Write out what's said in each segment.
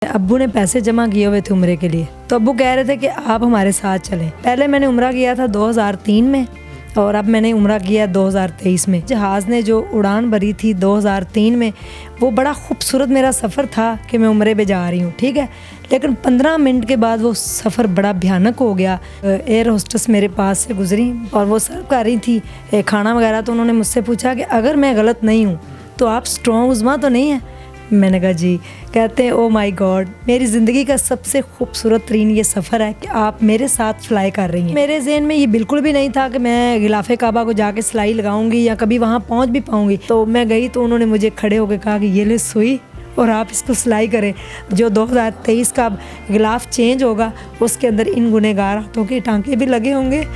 अब्बू ने पैसे जमा किए हुए थे उम्रे के लिए, तो अब्बू कह रहे थे कि आप हमारे साथ चलें। पहले मैंने उम्रा किया था 2003 में और अब मैंने उम्रा किया 2023 में। जहाज़ ने जो उड़ान भरी थी 2003 में, वो बड़ा खूबसूरत मेरा सफ़र था कि मैं उम्रे पे जा रही हूँ, ठीक है। लेकिन 15 मिनट के बाद वो सफ़र बड़ा भयानक हो गया। एयर होस्टेस मेरे पास से गुजरी और वो सर्व कर रही थी खाना वगैरह, तो उन्होंने मुझसे पूछा कि अगर मैं गलत नहीं हूँ तो आप स्ट्रॉन्ग उज़्मा तो नहीं है। मैंने कहा जी। कहते हैं ओ माय गॉड, मेरी ज़िंदगी का सबसे खूबसूरत तरीन ये सफ़र है कि आप मेरे साथ फ्लाई कर रही हैं। मेरे जहन में ये बिल्कुल भी नहीं था कि मैं गिलाफ़े काबा को जाके सिलाई लगाऊंगी या कभी वहाँ पहुँच भी पाऊँगी। तो मैं गई तो उन्होंने मुझे खड़े होकर कहा कि ये ले सुई और आप इसको सिलाई करें। जो 2023 का गिलाफ़ चेंज होगा उसके अंदर इन गुनहगार हाथों के टांके भी लगे होंगे।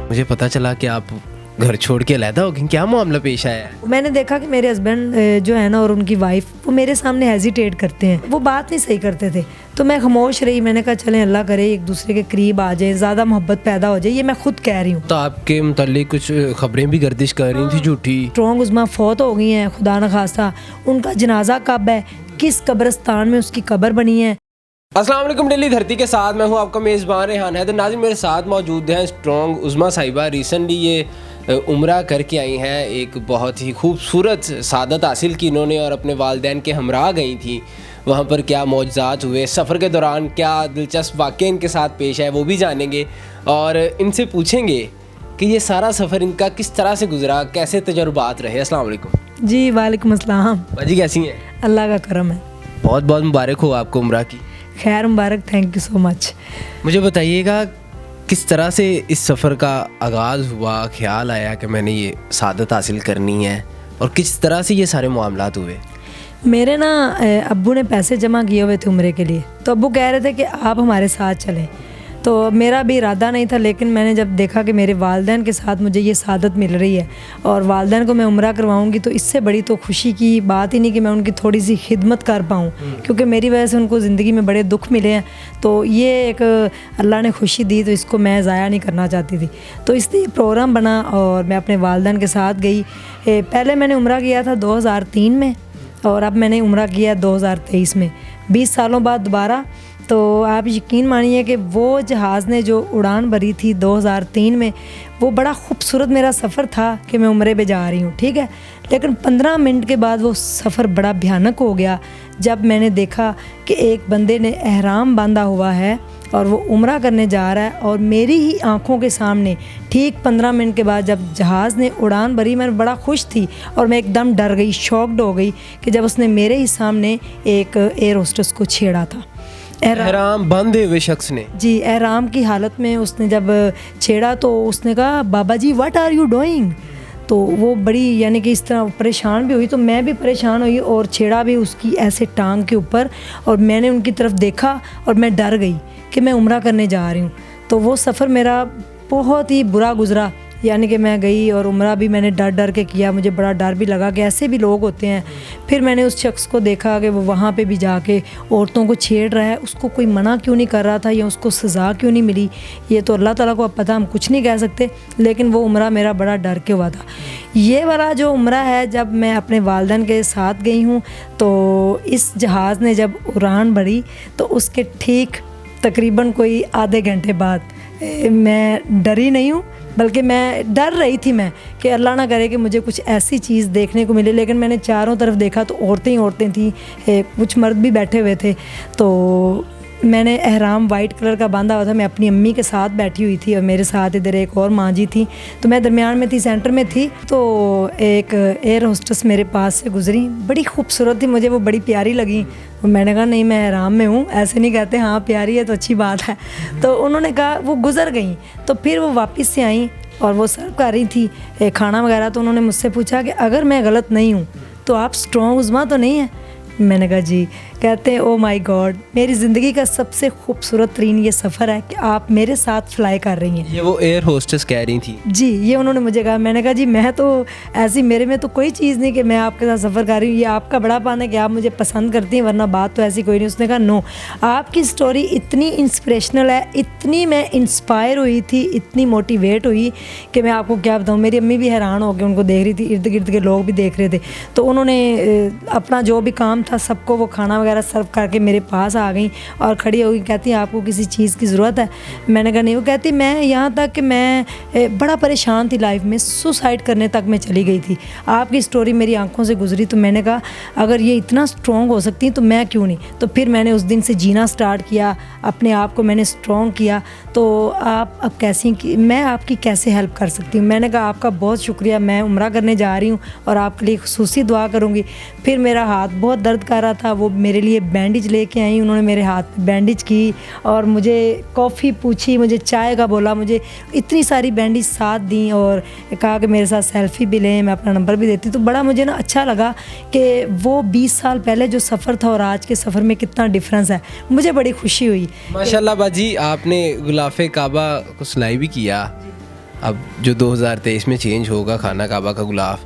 मुझे पता चला कि आप घर छोड़ के अलहदा हो गई, क्या मामला पेश आया है? मैंने देखा कि मेरे हस्बैंड जो है ना और उनकी वाइफ, वो मेरे सामने हेजिटेट करते हैं, वो बात नहीं सही करते थे। तो मैं खामोश रही। मैंने कहा चलें अल्लाह करे एक दूसरे के करीब आ जाए, ज़्यादा मोहब्बत पैदा हो जाए, ये मैं खुद कह रही हूँ। तो आपके मुताल्लिक कुछ खबरें भी गर्दिश कर रही थी झूठी। स्ट्रॉन्ग उज़्मा फौत हो गई हैं, खुदा न खास्ता। उनका जनाजा कब है, किस कब्रिस्तान में उसकी कब्र बनी है। अस्सलाम वालेकुम, डेली धरती के साथ मैं हूँ आपका मेज़बान रेहान है। तो नाज़रीन, मेरे साथ मौजूद हैं स्ट्रॉन्ग उज़्मा साहिबा। रिसेंटली ये उम्रा करके आई हैं। एक बहुत ही खूबसूरत सादत हासिल की इन्होंने और अपने वालिदैन के हमरा गई थी। वहाँ पर क्या मौजज़ात हुए, सफ़र के दौरान क्या दिलचस्प वाक़या इनके साथ पेश है, वो भी जानेंगे और इनसे पूछेंगे कि ये सारा सफ़र इनका किस तरह से गुजरा, कैसे तजुर्बात रहे। अस्सलाम वालेकुम। जी वालेकुम अस्सलाम। बाजी कैसी हैं? अल्लाह का करम है। बहुत बहुत मुबारक हो आपको उम्रा की। खैर मुबारक, थैंक यू सो मच। मुझे बताइएगा किस तरह से इस सफ़र का आगाज़ हुआ, ख्याल आया कि मैंने ये सादत हासिल करनी है और किस तरह से ये सारे मामलात हुए? मेरे ना अब्बू ने पैसे जमा किए हुए थे उम्रे के लिए, तो अब्बू कह रहे थे कि आप हमारे साथ चलें। तो मेरा भी इरादा नहीं था, लेकिन मैंने जब देखा कि मेरे वालिदैन के साथ मुझे ये सादत मिल रही है और वालिदैन को मैं उम्रा करवाऊंगी, तो इससे बड़ी तो खुशी की बात ही नहीं कि मैं उनकी थोड़ी सी खिदमत कर पाऊँ, क्योंकि मेरी वजह से उनको ज़िंदगी में बड़े दुख मिले हैं। तो ये एक अल्लाह ने खुशी दी, तो इसको मैं ज़ाया नहीं करना चाहती थी। तो इसलिए प्रोग्राम बना और मैं अपने वालिदैन के साथ गई। पहले मैंने उम्रा किया था 2003 में और अब मैंने उम्रा किया 2023 में, 20 सालों बाद दोबारा। तो आप यकीन मानिए कि वो जहाज़ ने जो उड़ान भरी थी 2003 में, वो बड़ा खूबसूरत मेरा सफ़र था कि मैं उम्रे पे जा रही हूँ, ठीक है। लेकिन 15 मिनट के बाद वो सफ़र बड़ा भयानक हो गया जब मैंने देखा कि एक बंदे ने एहराम बांधा हुआ है और वो उम्रा करने जा रहा है और मेरी ही आंखों के सामने ठीक 15 मिनट के बाद जब जहाज़ ने उड़ान भरी, मैं बड़ा खुश थी और मैं एकदम डर गई, शॉक्ड हो गई कि जब उसने मेरे ही सामने एक एयर होस्टेस को छेड़ा था। एहराम बांधे हुए शख्स ने? जी, एहराम की हालत में उसने जब छेड़ा तो उसने कहा बाबा जी व्हाट आर यू डूइंग। तो वो बड़ी यानी कि इस तरह परेशान भी हुई, तो मैं भी परेशान हुई और छेड़ा भी उसकी ऐसे टांग के ऊपर और मैंने उनकी तरफ देखा और मैं डर गई कि मैं उम्रा करने जा रही हूँ। तो वो सफ़र मेरा बहुत ही बुरा गुजरा, यानी कि मैं गई और उम्रा भी मैंने डर डर के किया। मुझे बड़ा डर भी लगा कि ऐसे भी लोग होते हैं। फिर मैंने उस शख्स को देखा कि वो वहाँ पे भी जाके औरतों को छेड़ रहा है, उसको कोई मना क्यों नहीं कर रहा था या उसको सज़ा क्यों नहीं मिली, ये तो अल्लाह ताला को अब पता, हम कुछ नहीं कह सकते। लेकिन वो उम्रा मेरा बड़ा डर के हुआ था। ये वाला जो उम्रा है, जब मैं अपने वालिदैन के साथ गई हूँ, तो इस जहाज़ ने जब उड़ान भरी तो उसके ठीक तकरीबन कोई आधे घंटे बाद मैं डरी नहीं हूँ, बल्कि मैं डर रही थी मैं कि अल्लाह ना करे कि मुझे कुछ ऐसी चीज़ देखने को मिले। लेकिन मैंने चारों तरफ देखा तो औरतें ही औरतें थीं, कुछ मर्द भी बैठे हुए थे। तो मैंने एहराम वाइट कलर का बांधा हुआ था। मैं अपनी अम्मी के साथ बैठी हुई थी और मेरे साथ इधर एक और माँ जी थी, तो मैं दरमियान में थी, सेंटर में थी। तो एक एयर होस्टेस मेरे पास से गुजरी, बड़ी खूबसूरत थी, मुझे वो बड़ी प्यारी लगी। मैंने कहा नहीं, मैं एहराम में हूँ, ऐसे नहीं कहते, हाँ प्यारी है तो अच्छी बात है। तो उन्होंने कहा, वो गुज़र गई। तो फिर वो वापस से आई और वो सर्व कर रही थी खाना वगैरह, तो उन्होंने मुझसे पूछा कि अगर मैं गलत नहीं हूँ तो आप स्ट्रॉन्ग उज़्मा तो नहीं है। मैंने कहा जी। कहते हैं ओ माय गॉड, मेरी ज़िंदगी का सबसे खूबसूरत तरीन ये सफ़र है कि आप मेरे साथ फ्लाई कर रही हैं। ये वो एयर होस्टेस कह रही थी? जी, ये उन्होंने मुझे कहा। मैंने कहा जी मैं तो ऐसी, मेरे में तो कोई चीज़ नहीं कि मैं आपके साथ सफ़र कर रही हूँ, ये आपका बड़ापन है कि आप मुझे पसंद करती हैं, वरना बात तो ऐसी कोई नहीं। उसने कहा नो, आपकी स्टोरी इतनी इंस्पिरेशनल है, इतनी मैं इंस्पायर हुई थी, इतनी मोटिवेट हुई कि मैं आपको क्या बताऊँ। मेरी अम्मी भी हैरान हो गई, उनको देख रही थी, इर्द गिर्द के लोग भी देख रहे थे। तो उन्होंने अपना जो भी काम था सबको वो खाना वगैरह सर्व करके मेरे पास आ गई और खड़ी हो गई, कहती आपको किसी चीज़ की ज़रूरत है? मैंने कहा नहीं। वो कहती मैं यहाँ तक कि मैं बड़ा परेशान थी लाइफ में, सुसाइड करने तक मैं चली गई थी, आपकी स्टोरी मेरी आंखों से गुजरी। तो मैंने कहा अगर ये इतना स्ट्रॉन्ग हो सकती हैं तो मैं क्यों नहीं। तो फिर मैंने उस दिन से जीना स्टार्ट किया, अपने आप को मैंने स्ट्रॉन्ग किया। तो आप अब कैसी, मैं आपकी कैसे हेल्प कर सकती हूँ? मैंने कहा आपका बहुत शुक्रिया, मैं उम्रा करने जा रही हूँ और आपके लिए खुसूसी दुआ करूँगी। फिर मेरा हाथ बहुत दर्द कर रहा था, वो मेरे लिए बैंडेज लेके आई, उन्होंने मेरे हाथ पे बैंडेज की और मुझे कॉफ़ी पूछी, मुझे चाय का बोला, मुझे इतनी सारी बैंडेज साथ दी और कहा कि मेरे साथ सेल्फ़ी भी लें, मैं अपना नंबर भी देती। तो बड़ा मुझे ना अच्छा लगा कि वो 20 साल पहले जो सफ़र था और आज के सफ़र में कितना डिफरेंस है, मुझे बड़ी खुशी हुई। माशाल्लाह बाजी, आपने गुलाफ़े काबा को सिलाई भी किया। अब जो 2023 में चेंज होगा खाना काबा का गुलाफ,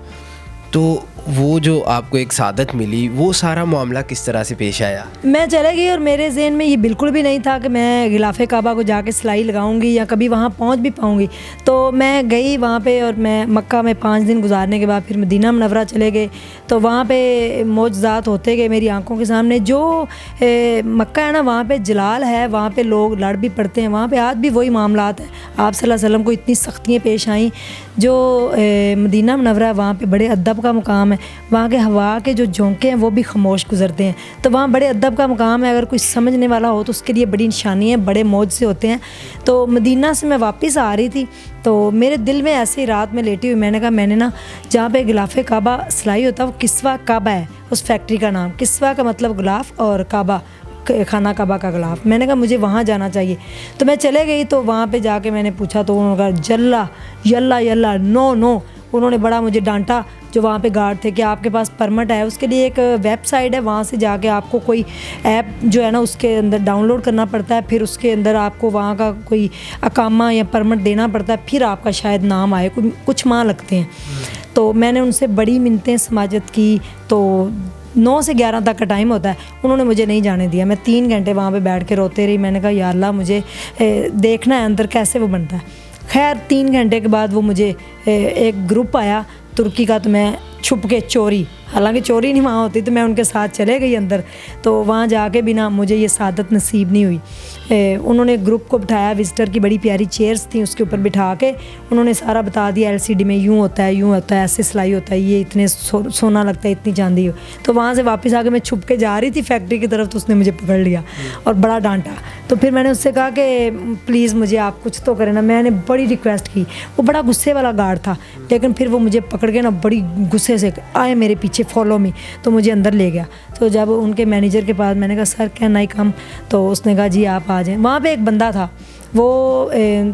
तो वो जो आपको एक सादत मिली, वो सारा मामला किस तरह से पेश आया? मैं चले गई और मेरे ज़हन में ये बिल्कुल भी नहीं था कि मैं गिलाफ़े काबा को जाके सिलाई लगाऊंगी या कभी वहाँ पहुँच भी पाऊँगी। तो मैं गई वहाँ पे और मैं मक्का में 5 दिन गुजारने के बाद फिर मदीना मुनव्वरा चले गए। तो वहाँ पे मौजज़ात होते गए मेरी आंखों के सामने। जो मक्का है ना, वहाँ पे जलाल है, वहाँ पे लोग लड़ भी पड़ते हैं, वहाँ पे आज भी वही मामलात है। आप सल्लल्लाहु अलैहि वसल्लम को इतनी सख्तियाँ पेश आईं। जो मदीना मुनव्वरा है, वहाँ पे बड़े अदब का मुकाम है, वहाँ के हवा के जो झोंके हैं वो भी खामोश गुजरते हैं। तो वहाँ बड़े अदब का मुकाम है, अगर कोई समझने वाला हो तो उसके लिए बड़ी निशानी है, बड़े मौज से होते हैं। तो मदीना से मैं वापस आ रही थी तो मेरे दिल में ऐसे ही रात में लेटी हुई मैंने कहा मैंने ना, जहाँ पे गिलाफ़े काबा सिलाई होता है वो किस्वा काबा है उस फैक्ट्री का नाम। किस्वा का मतलब गुलाफ और काबा खाना काबा का गुलाफ। मैंने कहा मुझे वहाँ जाना चाहिए। तो मैं चले गई। तो वहाँ पे जाके मैंने पूछा तो उन्होंने कहा जल्ला यल्ला यल्ला नो नो। उन्होंने बड़ा मुझे डांटा जो वहाँ पे गार्ड थे कि आपके पास परमिट है, उसके लिए एक वेबसाइट है, वहाँ से जाके आपको कोई ऐप जो है ना उसके अंदर डाउनलोड करना पड़ता है, फिर उसके अंदर आपको वहाँ का कोई अकामा या परमिट देना पड़ता है, फिर आपका शायद नाम आए, कुछ माह लगते हैं। तो मैंने उनसे बड़ी मिन्नतें समाजत की। तो 9 से 11 तक का टाइम होता है, उन्होंने मुझे नहीं जाने दिया। मैं 3 घंटे वहाँ पे बैठ के रोते रही। मैंने कहा या अल्लाह मुझे देखना है अंदर कैसे वो बनता है। खैर 3 घंटे के बाद वो मुझे एक ग्रुप आया तुर्की का, तो मैं छुप के चोरी, हालांकि चोरी नहीं वहाँ होती, तो मैं उनके साथ चले गई अंदर। तो वहाँ जाके भी ना मुझे ये सादत नसीब नहीं हुई। उन्होंने ग्रुप को बिठाया, विजिटर की बड़ी प्यारी चेयर्स थी, उसके ऊपर बिठा के उन्होंने सारा बता दिया LCD में यूँ होता है, यूँ होता है, ऐसे सिलाई होता है, ये इतने सोना लगता है, इतनी चांदी हो। तो वहाँ से वापस आके मैं छुप के जा रही थी फैक्ट्री की तरफ, तो उसने मुझे पकड़ लिया और बड़ा डांटा। तो फिर मैंने उससे कहा कि प्लीज़ मुझे आप कुछ तो करें ना। मैंने बड़ी रिक्वेस्ट की। वो बड़ा गुस्से वाला गार्ड था, लेकिन फिर वो मुझे पकड़ के ना बड़ी गुस्से से आए मेरे पीछे, फॉलो मी। तो मुझे अंदर ले गया। तो जब उनके मैनेजर के पास मैंने कहा सर कैन आई कम, तो उसने कहा जी आप आ जाएं। वहाँ पे एक बंदा था, वो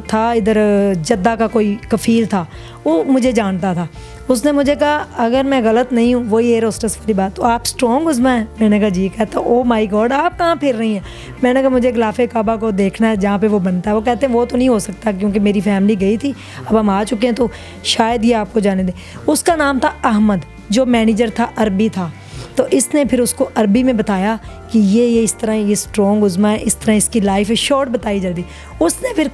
था इधर जद्दा का कोई कफ़ील था, वो मुझे जानता था। उसने मुझे कहा अगर मैं गलत नहीं हूँ, वही एयर होस्टेस वाली बात, तो आप स्ट्रॉन्ग उज़मा हैं? मैंने कहा जी। कहता ओ माय गॉड आप कहाँ फिर रही हैं? मैंने कहा मुझे गिलाफ़े काबा को देखना है जहाँ पे वो बनता है। वो कहते हैं वो तो नहीं हो सकता क्योंकि मेरी फैमिली गई थी, अब हम आ चुके हैं, तो शायद ये आपको जाने दें। उसका नाम था अहमद, जो मैनेजर था अरबी था। तो इसने फिर उसको अरबी में बताया कि ये इस तरह ये स्ट्रॉन्ग उज़मा है, इस तरह इसकी लाइफ है, शॉर्ट बताई जल्दी। उसने फिर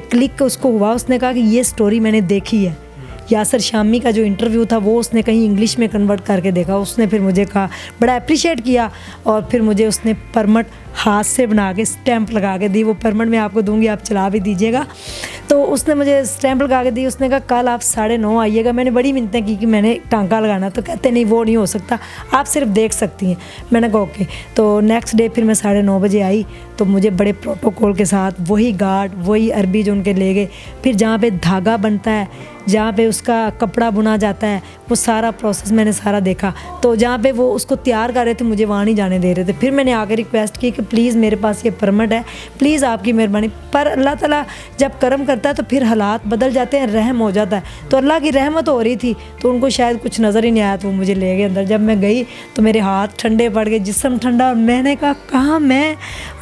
क्लिक उसको हुआ, उसने कहा कि ये स्टोरी मैंने देखी है। यासर शामी का जो इंटरव्यू था वो उसने कहीं इंग्लिश में कन्वर्ट करके देखा। उसने फिर मुझे कहा, बड़ा अप्रिशिएट किया और फिर मुझे उसने परमिट हाथ से बना के स्टैंप लगा के दी। वो परमिट मैं आपको दूंगी, आप चला भी दीजिएगा। तो उसने मुझे स्टैंप लगा के दी। उसने कहा कल आप 9:30 आइएगा। मैंने बड़ी मिन्नतें की कि मैंने टांका लगाना, तो कहते नहीं वो नहीं हो सकता, आप सिर्फ देख सकती हैं। मैंने कहा ओके। तो नेक्स्ट डे फिर मैं 9:30 बजे आई, तो मुझे बड़े प्रोटोकॉल के साथ वही गार्ड, वही अरबी जो उनके ले गए। फिर जहाँ पे धागा बनता है, जहाँ पे उसका कपड़ा बुना जाता है, वो सारा प्रोसेस मैंने सारा देखा। तो जहाँ पे वो उसको तैयार कर रहे थे, मुझे वहाँ नहीं जाने दे रहे थे। फिर मैंने आके रिक्वेस्ट की कि प्लीज़ मेरे पास ये परमिट है, प्लीज़ आपकी मेहरबानी। पर अल्लाह ताला जब करम करता है तो फिर हालात बदल जाते हैं, रहम हो जाता है। तो अल्लाह की रहमत हो रही थी, तो उनको शायद कुछ नज़र ही नहीं आया, तो वो मुझे ले गए अंदर। जब मैं गई तो मेरे हाथ ठंडे पड़ गए, जिस्म ठंडा। और मैंने कहा कहाँ मैं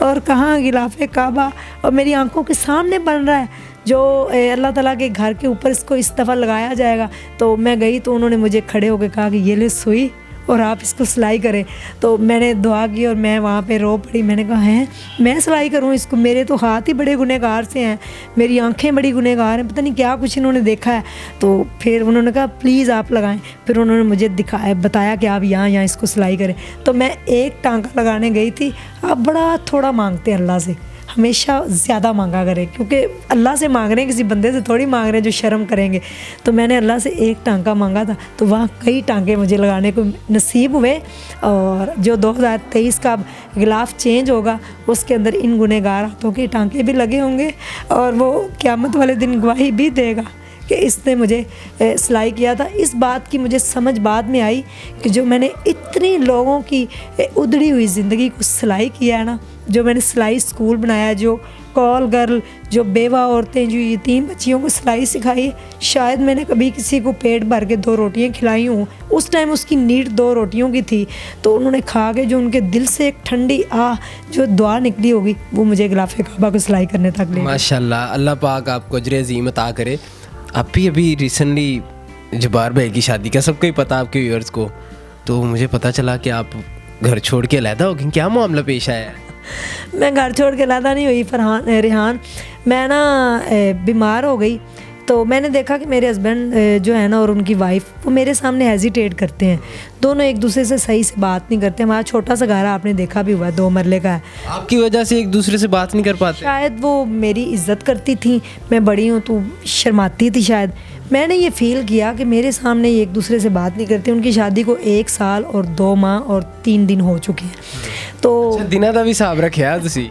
और कहाँ गिलाफ़े काबा, और मेरी आंखों के सामने बन रहा है जो अल्लाह ताला के घर के ऊपर इसको इस दफ़ा लगाया जाएगा। तो मैं गई तो उन्होंने मुझे खड़े होकर कहा कि ये ले सुई और आप इसको सिलाई करें। तो मैंने दुआ की और मैं वहाँ पे रो पड़ी। मैंने कहा है मैं सिलाई करूँ इसको, मेरे तो हाथ ही बड़े गुनहगार से हैं, मेरी आंखें बड़ी गुनहगार हैं, पता नहीं क्या कुछ इन्होंने देखा है। तो फिर उन्होंने कहा प्लीज़ आप लगाएं। फिर उन्होंने मुझे दिखाया, बताया कि आप यहाँ इसको सिलाई करें। तो मैं एक टांका लगाने गई थी। आप बड़ा थोड़ा मांगते हैं अल्लाह से, हमेशा ज़्यादा मांगा करें, क्योंकि अल्लाह से मांग रहे हैं, किसी बंदे से थोड़ी मांग रहे हैं जो शर्म करेंगे। तो मैंने अल्लाह से एक टांका मांगा था, तो वहाँ कई टांके मुझे लगाने को नसीब हुए। और जो 2023 का गिलाफ चेंज होगा उसके अंदर इन गुनहगार हाथों के टांके भी लगे होंगे, और वो क़यामत वाले दिन गवाही भी देगा कि इसने मुझे सिलाई किया था। इस बात की मुझे समझ बाद में आई कि जो मैंने इतने लोगों की उधड़ी हुई ज़िंदगी को सिलाई किया है ना, जो मैंने सिलाई स्कूल बनाया, जो कॉल गर्ल, जो बेवा औरतें, जो यतीम बच्चियों को सिलाई सिखाई, शायद मैंने कभी किसी को पेट भर के 2 रोटियां खिलाई हूँ। उस टाइम उसकी नीड 2 रोटियों की थी, तो उन्होंने खा के जो उनके दिल से एक ठंडी जो दुआ निकली होगी, वो मुझे गिलाफ़े काबा को सिलाई करने तक ले। माशाल्लाह, अल्लाह पाक आपको अजर अज़ीम अता करे। आप भी अभी रिसेंटली जब्बार भाई की शादी का सबको ही पता, आपके व्यूअर्स को, तो मुझे पता चला कि आप घर छोड़ के अलहदा हो गई। क्या मामला पेश आया है? मैं घर छोड़ के अलहदा नहीं हुई रेहान, मैं ना बीमार हो गई। तो मैंने देखा कि मेरे हस्बैंड जो है ना और उनकी वाइफ, वो मेरे सामने हेजिटेट करते हैं, दोनों एक दूसरे से सही से बात नहीं करते। हमारा छोटा सा घर है, आपने देखा भी हुआ, 2 मरले का है। आपकी वजह से एक दूसरे से बात नहीं कर पाते? शायद वो मेरी इज्जत करती थी, मैं बड़ी हूँ तो शर्माती थी शायद। मैंने ये फ़ील किया कि मेरे सामने ये एक दूसरे से बात नहीं करते। उनकी शादी को 1 साल और 2 माह और 3 दिन हो चुके हैं। तो दिना का भी हिसाब रखा तुसी?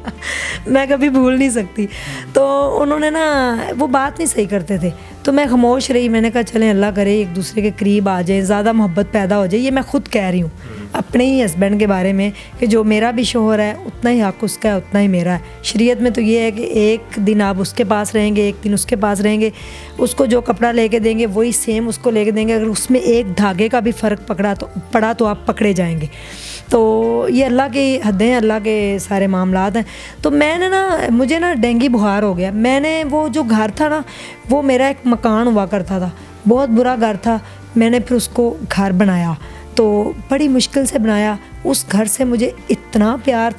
मैं कभी भूल नहीं सकती। तो उन्होंने ना वो बात नहीं सही करते थे, तो मैं खामोश रही। मैंने कहा चलें अल्लाह करे एक दूसरे के करीब आ जाए, ज़्यादा मोहब्बत पैदा हो जाए। ये मैं खुद कह रही हूँ अपने ही हस्बैंड के बारे में कि जो मेरा भी शोहर है उतना ही हक़ उसका है, उतना ही मेरा है। शरीयत में तो ये है कि एक दिन आप उसके पास रहेंगे, एक दिन उसके पास रहेंगे, उसको जो कपड़ा लेके देंगे वही सेम उसको लेके देंगे। अगर उसमें एक धागे का भी फ़र्क पड़ा तो आप पकड़े जाएंगे। तो ये अल्लाह की हदें हैं, अल्लाह के सारे मामलात हैं। तो मैंने ना, मुझे ना डेंगू बुखार हो गया। मैंने वो जो घर था ना, वो मेरा एक मकान हुआ करता था, बहुत बुरा घर था। मैंने फिर उसको घर बनाया, तो बड़ी मुश्किल से बनाया। उस घर से मुझे इतना प्यार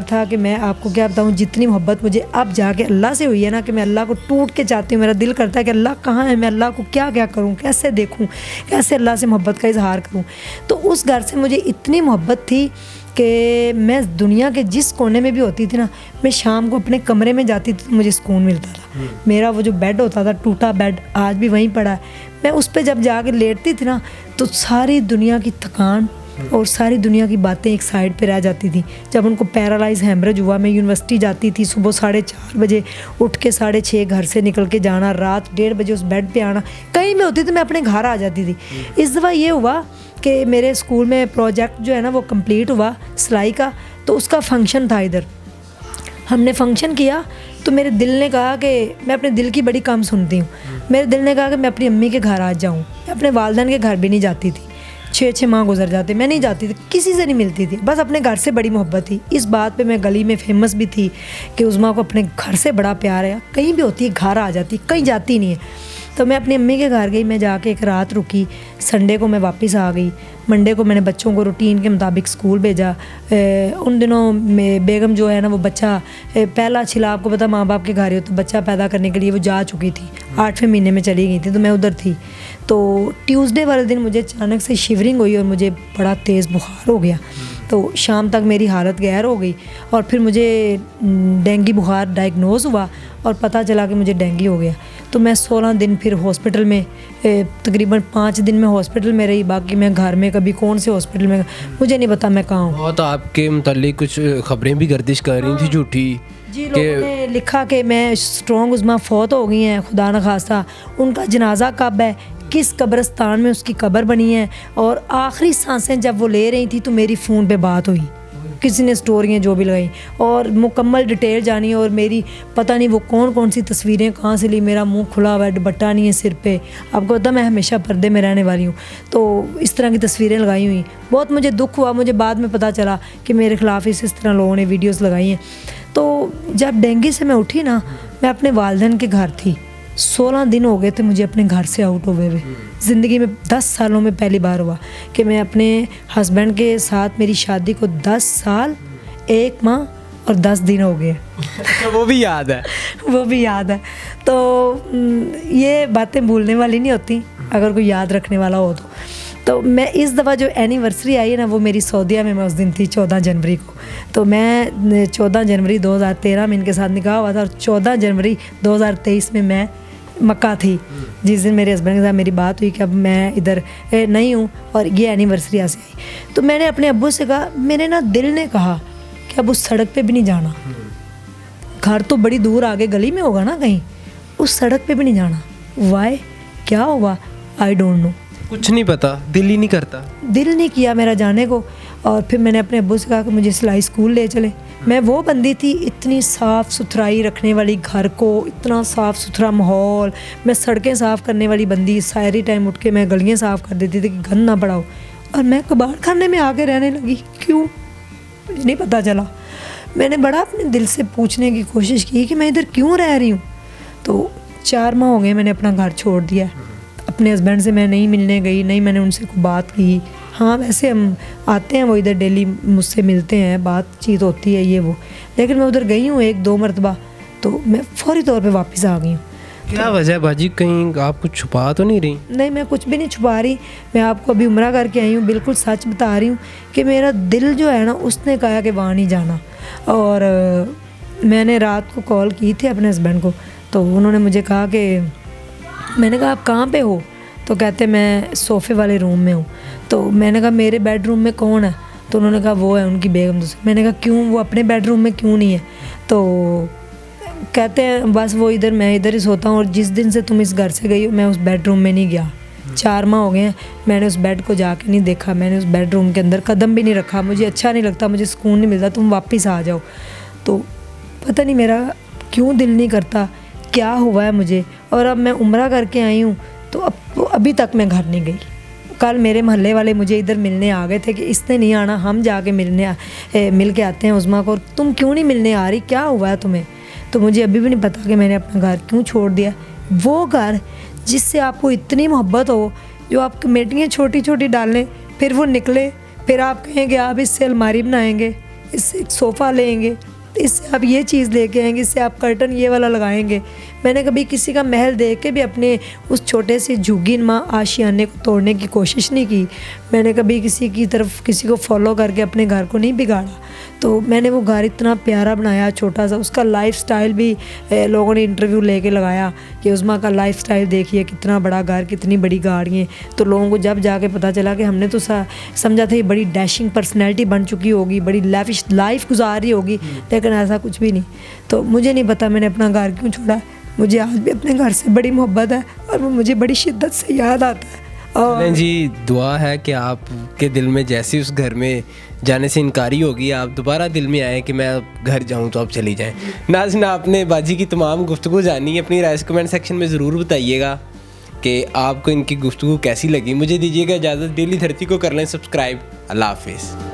था कि मैं आपको क्या बताऊं। जितनी मोहब्बत मुझे अब जाके अल्लाह से हुई है ना, कि मैं अल्लाह को टूट के चाहती हूँ। मेरा दिल करता है कि अल्लाह कहाँ है, मैं अल्लाह को क्या क्या करूँ, कैसे देखूँ, कैसे अल्लाह से मोहब्बत का इजहार करूँ। तो उस घर से मुझे इतनी मोहब्बत थी कि मैं दुनिया के जिस कोने में भी होती थी ना, मैं शाम को अपने कमरे में जाती थी तो मुझे सुकून मिलता था। मेरा वो जो बेड होता था, टूटा बेड, आज भी वहीं पड़ा है। मैं उस पर जब जाके लेटती थी ना, तो सारी दुनिया की थकान और सारी दुनिया की बातें एक साइड पे रह जाती थी। जब उनको पैरालाइज हेमरेज हुआ, मैं यूनिवर्सिटी जाती थी, सुबह 4:30 बजे उठ के 6:30 घर से निकल के जाना, रात 1:30 बजे उस बेड पे आना। कहीं मैं होती तो मैं अपने घर आ जाती थी। इस दफ़ा ये हुआ कि मेरे स्कूल में प्रोजेक्ट जो है ना वो कंप्लीट हुआ सिलाई का, तो उसका फंक्शन था इधर। हमने फंक्शन किया तो मेरे दिल ने कहा कि मैं अपने दिल की बड़ी कम सुनती हूँ। मेरे दिल ने कहा कि मैं अपनी अम्मी के घर आ जाऊँ। मैं अपने वालिदैन के घर भी नहीं जाती थी, 6-6 माह गुजर जाते, मैं नहीं जाती थी, किसी से नहीं मिलती थी, बस अपने घर से बड़ी मोहब्बत थी। इस बात पे मैं गली में फेमस भी थी कि उज़मा को अपने घर से बड़ा प्यार है। कहीं भी होती है घर आ जाती, कहीं जाती नहीं है। तो मैं अपनी अम्मी के घर गई, मैं जाके एक रात रुकी, संडे को मैं वापस आ गई। मंडे को मैंने बच्चों को रूटीन के मुताबिक स्कूल भेजा। उन दिनों में बेगम जो है ना वो बच्चा पहला छिला, आपको पता माँ बाप के घर ही हो, तो बच्चा पैदा करने के लिए वो जा चुकी थी, 8वें महीने में चली गई थी, तो मैं उधर थी। तो ट्यूसडे वाले दिन मुझे अचानक से शिवरिंग हुई और मुझे बड़ा तेज़ बुखार हो गया। तो शाम तक मेरी हालत गैर हो गई और फिर मुझे डेंगू बुखार डायग्नोज़ हुआ और पता चला कि मुझे डेंगू हो गया। तो मैं 16 दिन फिर हॉस्पिटल में, तकरीबन 5 दिन में हॉस्पिटल में रही। बाकी मैं घर में कभी कौन से हॉस्पिटल में, मुझे नहीं पता मैं कहाँ हूँ। बहुत आपके मुतालिक कुछ खबरें भी गर्दिश कर रही थी झूठी। जी, लोगों ने लिखा कि मैं स्ट्रॉन्ग उज़मा फौत हो गई हैं, खुदा न खास्ता। उनका जनाजा कब है, किस कब्रिस्तान में उसकी कब्र बनी है, और आखिरी सांसें जब वो ले रही थी तो मेरी फ़ोन पे बात हुई, किसी ने स्टोरियाँ जो भी लगाई और मुकम्मल डिटेल जानी। और मेरी पता नहीं वो कौन कौन सी तस्वीरें कहाँ से ली, मेरा मुंह खुला हुआ है, दुपट्टा नहीं है सिर पे, आपको पता मैं हमेशा पर्दे में रहने वाली हूँ, तो इस तरह की तस्वीरें लगाई हुई। बहुत मुझे दुख हुआ, मुझे बाद में पता चला कि मेरे ख़िलाफ़ इस तरह लोगों ने वीडियोज़ लगाई हैं। तो जब डेंगू से मैं उठी ना, मैं अपने वालिदैन के घर थी, 16 दिन हो गए थे मुझे अपने घर से आउट हुए हुए। ज़िंदगी में 10 सालों में पहली बार हुआ कि मैं अपने हस्बैंड के साथ, मेरी शादी को 10 साल 1 माह और 10 दिन हो गए। अच्छा, वो भी याद है? वो भी याद है। तो ये बातें भूलने वाली नहीं होती अगर कोई याद रखने वाला हो तो मैं इस दफ़ा जो एनिवर्सरी आई है ना, वो मेरी सऊदीया में मैं उस दिन थी 14 जनवरी को। तो मैं 14 जनवरी 2013 में इनके साथ निकाह हुआ था और 14 जनवरी 2023 में मैं मक्का थी, जिस दिन मेरे हस्बैंड के साथ मेरी बात हुई कि अब मैं इधर नहीं हूँ और ये एनिवर्सरी ऐसे आई। तो मैंने अपने अब्बू से कहा, मेरे ना दिल ने कहा कि अब उस सड़क पे भी नहीं जाना, घर तो बड़ी दूर आगे गली में होगा ना कहीं, उस सड़क पे भी नहीं जाना। वाई, क्या हुआ, आई डोंट नो, कुछ नहीं पता, दिल ही नहीं करता, दिल नहीं किया मेरा जाने को। और फिर मैंने अपने अब्बू से कहा कि मुझे सिलाई स्कूल ले चले। मैं वो बंदी थी इतनी साफ़ सुथराई रखने वाली, घर को इतना साफ़ सुथरा माहौल, मैं सड़कें साफ़ करने वाली बंदी, सारी टाइम उठ के मैं गलियाँ साफ़ कर देती थी कि गंद ना पड़ा हो, और मैं कबाड़ खाने में आके रहने लगी। क्यों, मुझे नहीं पता चला। मैंने बड़ा अपने दिल से पूछने की कोशिश की कि मैं इधर क्यों रह रही हूँ। तो 4 माह हो गए मैंने अपना घर छोड़ दिया। अपने हस्बैंड से मैं नहीं मिलने गई, नहीं मैंने उनसे कोई बात की। हाँ, वैसे हम आते हैं, वो इधर डेली मुझसे मिलते हैं, बातचीत होती है ये वो, लेकिन मैं उधर गई हूँ 1-2 मरतबा, तो मैं फौरी तौर पे वापस आ गई हूँ। क्या वजह है बाजी, कहीं आप कुछ छुपा तो नहीं रही? नहीं, मैं कुछ भी नहीं छुपा रही। मैं आपको अभी उम्रा करके आई हूँ, बिल्कुल सच बता रही हूँ कि मेरा दिल जो है ना, उसने कहा कि वहाँ नहीं जाना। और मैंने रात को कॉल की थी अपने हस्बैंड को, तो उन्होंने मुझे कहा कि, मैंने कहा आप कहाँ पे हो, तो कहते मैं सोफ़े वाले रूम में हूँ। तो मैंने कहा मेरे बेडरूम में कौन है, तो उन्होंने कहा वो है उनकी बेगम। मैंने कहा क्यों, वो अपने बेडरूम में क्यों नहीं है? तो कहते हैं बस वो इधर, मैं इधर ही सोता हूँ, और जिस दिन से तुम इस घर से गई हो मैं उस बेडरूम में नहीं गया। 4 माह हो गए हैं, मैंने उस बेड को जाके नहीं देखा, मैंने उस बेडरूम के अंदर कदम भी नहीं रखा, मुझे अच्छा नहीं लगता, मुझे सुकून नहीं मिलता, तुम वापस आ जाओ। तो पता नहीं मेरा क्यों दिल नहीं करता, क्या हुआ है मुझे। और अब मैं उम्रा करके आई हूँ, तो अभी तक मैं घर नहीं गई। कल मेरे मोहल्ले वाले मुझे इधर मिलने आ गए थे कि इसने नहीं आना, हम जाके मिल के आते हैं उज़्मा को, तुम क्यों नहीं मिलने आ रही, क्या हुआ है तुम्हें? तो मुझे अभी भी नहीं पता कि मैंने अपना घर क्यों छोड़ दिया। वो घर जिससे आपको इतनी मोहब्बत हो, जो आप कमेटियाँ छोटी छोटी डालें, फिर वो निकले, फिर आप कहेंगे आप इससे अलमारी बनाएंगे, इससे एक सोफ़ा लेंगे, इससे आप ये चीज़ लेके आएंगे, इससे आप कर्टन ये वाला लगाएंगे। मैंने कभी किसी का महल देख के भी अपने उस छोटे से झुग्गीनुमा आशियाने को तोड़ने की कोशिश नहीं की। मैंने कभी किसी की तरफ किसी को फॉलो करके अपने घर को नहीं बिगाड़ा। तो मैंने वो घर इतना प्यारा बनाया, छोटा सा, उसका लाइफस्टाइल भी लोगों ने इंटरव्यू लेके लगाया कि उज़्मा का लाइफस्टाइल देखिए, कितना बड़ा घर, कितनी बड़ी गाड़ियाँ। तो लोगों को जब जाके पता चला कि हमने तो समझा था ये बड़ी डैशिंग पर्सनैलिटी बन चुकी होगी, बड़ी लैविश लाइफ गुजार रही होगी, लेकिन ऐसा कुछ भी नहीं। तो मुझे नहीं पता मैंने अपना घर क्यों छोड़ा। मुझे आज भी अपने घर से बड़ी मोहब्बत है और वो मुझे बड़ी शिद्दत से याद आता है। और जी, दुआ है कि आपके दिल में जैसी उस घर में जाने से इनकारी होगी, आप दोबारा दिल में आए कि मैं अब घर जाऊं तो आप चली जाएं। नाज़रीन, आपने बाजी की तमाम गुफ्तगू जानी, अपनी राय कमेंट सेक्शन में ज़रूर बताइएगा कि आपको इनकी गुफ्तगू कैसी लगी। मुझे दीजिएगा इजाज़त, डेली धरती को कर लें सब्सक्राइब। अल्लाह हाफिज़।